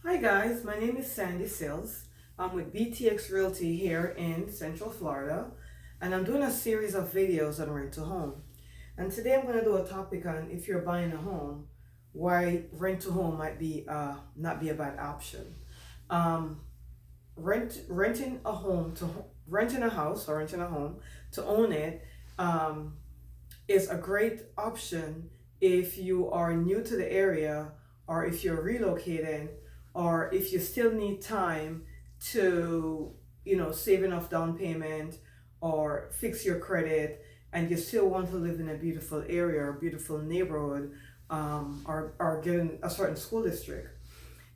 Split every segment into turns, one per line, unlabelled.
Hi guys, my name is Sandy Sills. I'm with BTX Realty here in Central Florida, and I'm doing a series of videos on rent to home. And today I'm going to do a topic on if you're buying a home, why rent to home might be not be a bad option. Um, renting a home to renting a house or renting a home to own it um, is a great option if you are new to the area, or if you're relocating, or if you still need time to save enough down payment or fix your credit, and you still want to live in a beautiful area or beautiful neighborhood, or get in a certain school district.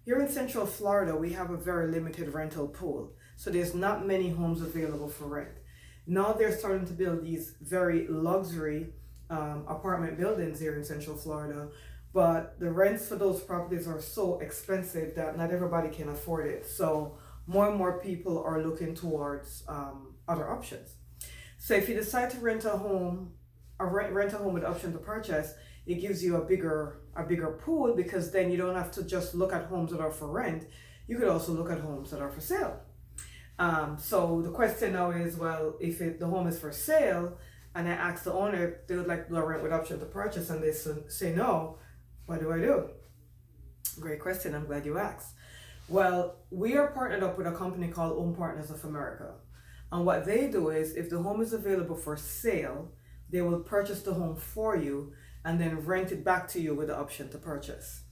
Here in Central Florida, we have a very limited rental pool, so there's not many homes available for rent. Now they're starting to build these very luxury apartment buildings here in Central Florida, but the rents for those properties are so expensive that not everybody can afford it. So more and more people are looking towards other options. So if you decide to rent a home, rent a home with the option to purchase, it gives you a bigger pool, because then you don't have to just look at homes that are for rent. You could also look at homes that are for sale. So the question now is, well, if the home is for sale, and I ask the owner if they would like to do a rent with option to purchase, and they say no, what do I do? Great question. I'm glad you asked. Well, we are partnered up with a company called Home Partners of America. And what they do is, if the home is available for sale, they will purchase the home for you and then rent it back to you with the option to purchase.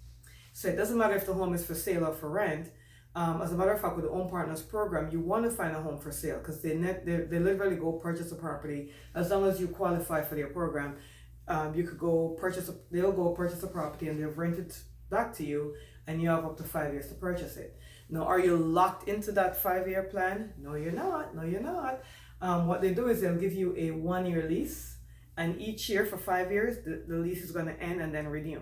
So it doesn't matter if the home is for sale or for rent. As a matter of fact, with the Home Partners program, you want to find a home for sale, because they literally go purchase a property. As long as you qualify for their program, you could go they'll go purchase a property and they'll rent it back to you, and you have up to 5 years to purchase it. Now, are you locked into that 5-year plan? No, you're not. No, you're not. What they do is they'll give you a 1-year lease, and each year for 5 years, the lease is going to end and then renew.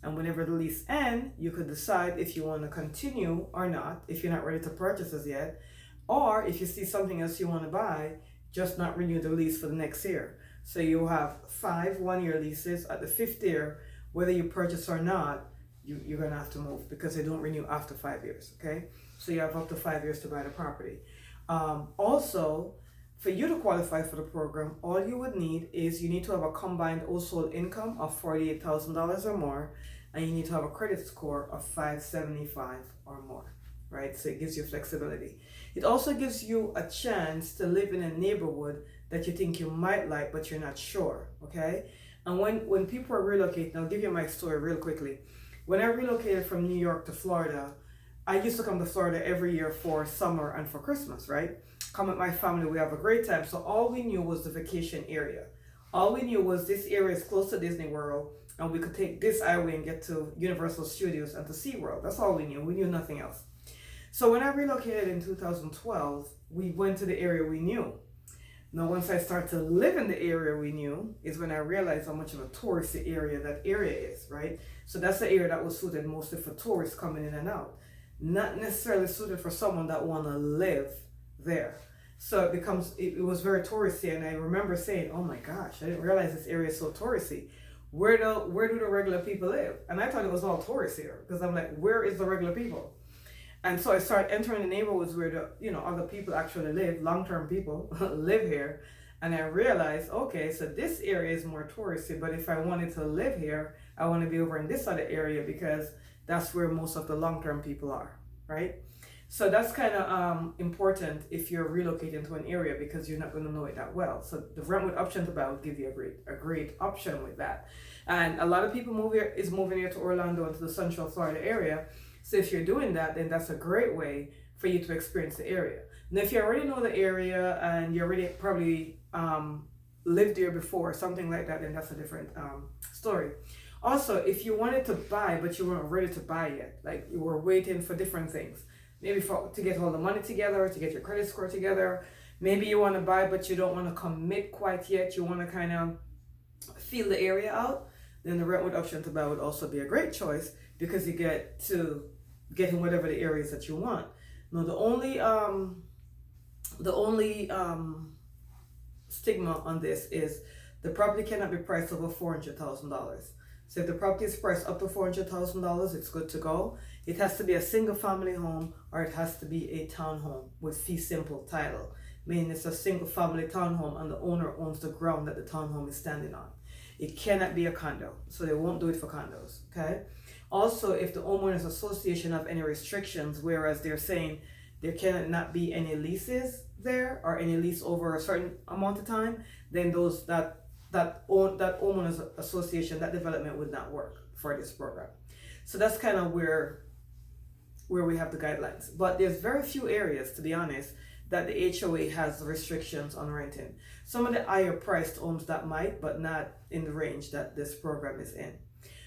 And whenever the lease ends, you could decide if you want to continue or not, if you're not ready to purchase as yet, or if you see something else you want to buy, just not renew the lease for the next year. So you have 5 1-year leases. At the 5th year, whether you purchase or not, you're going to have to move, because they don't renew after 5 years, okay? So you have up to 5 years to buy the property. Also, for you to qualify for the program, all you would need is you need to have a combined household income of $48,000 or more, and you need to have a credit score of 575 or more, right? So it gives you flexibility. It also gives you a chance to live in a neighborhood that you think you might like, but you're not sure, okay? And when people are relocating, I'll give you my story real quickly. When I relocated from New York to Florida, I used to come to Florida every year for summer and for Christmas, right? Come with my family, we have a great time. So all we knew was the vacation area. All we knew was this area is close to Disney World, and we could take this highway and get to Universal Studios and to SeaWorld. That's all we knew. We knew nothing else. So when I relocated in 2012, we went to the area we knew. Now, once I started to live in the area we knew, is when I realized how much of a touristy area that area is, right? So that's the area that was suited mostly for tourists coming in and out, not necessarily suited for someone that want to live there. So it was very touristy, and I remember saying, oh my gosh, I didn't realize this area is so touristy. Where do the regular people live? And I thought it was all tourists here, because I'm like, where is the regular people? And so I started entering the neighborhoods where the other people actually live, long-term people live here. And I realized, okay, so this area is more touristy, but if I wanted to live here, I want to be over in this other area, because that's where most of the long-term people are, right? So that's kind of important if you're relocating to an area, because you're not going to know it that well. So the rent with option to buy will give you a great option with that. And a lot of people moving here to Orlando and to the Central Florida area. So if you're doing that, then that's a great way for you to experience the area. Now, if you already know the area and you already probably lived there before, something like that, then that's a different story. Also, if you wanted to buy, but you weren't ready to buy yet, like you were waiting for different things, maybe to get all the money together, to get your credit score together, maybe you want to buy, but you don't want to commit quite yet, you want to kind of feel the area out, then the rent with option to buy would also be a great choice, because you get to get in whatever the areas that you want. Now, the only stigma on this is the property cannot be priced over $400,000. So if the property is priced up to $400,000, it's good to go. It has to be a single family home, or it has to be a townhome with fee simple title, meaning it's a single family townhome and the owner owns the ground that the townhome is standing on. It cannot be a condo, so they won't do it for condos, okay? Also, if the homeowners association have any restrictions, whereas they're saying there cannot be any leases there or any lease over a certain amount of time, then that homeowners association, that development would not work for this program. So that's kind of where we have the guidelines. But there's very few areas, to be honest, that the HOA has restrictions on renting. Some of the higher priced homes that might, but not in the range that this program is in.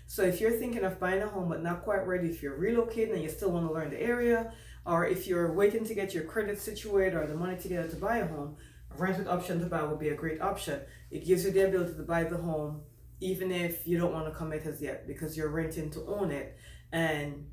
So if you're thinking of buying a home but not quite ready, if you're relocating and you still want to learn the area, or if you're waiting to get your credit situated or the money together to buy a home, a rent with option to buy would be a great option. It gives you the ability to buy the home even if you don't want to commit as yet, because you're renting to own it and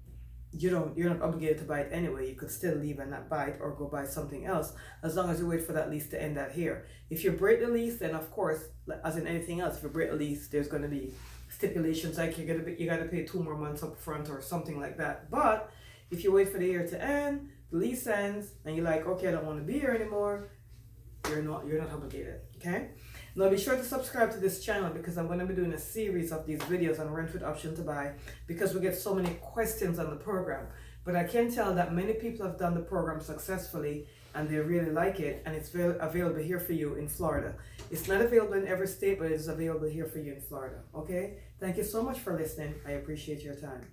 you're not obligated to buy it anyway. You could still leave and not buy it or go buy something else, as long as you wait for that lease to end that year. If you break the lease, then of course, as in anything else, if you break the lease, there's going to be stipulations like you got to pay 2 more months up front or something like that. But if you wait for the year to end, the lease ends, and you're like, okay, I don't want to be here anymore, you're not obligated. Okay. Now be sure to subscribe to this channel, because I'm going to be doing a series of these videos on rent with option to buy, because we get so many questions on the program. But I can tell that many people have done the program successfully and they really like it, and it's available here for you in Florida. It's not available in every state, but it's available here for you in Florida. Okay? Thank you so much for listening. I appreciate your time.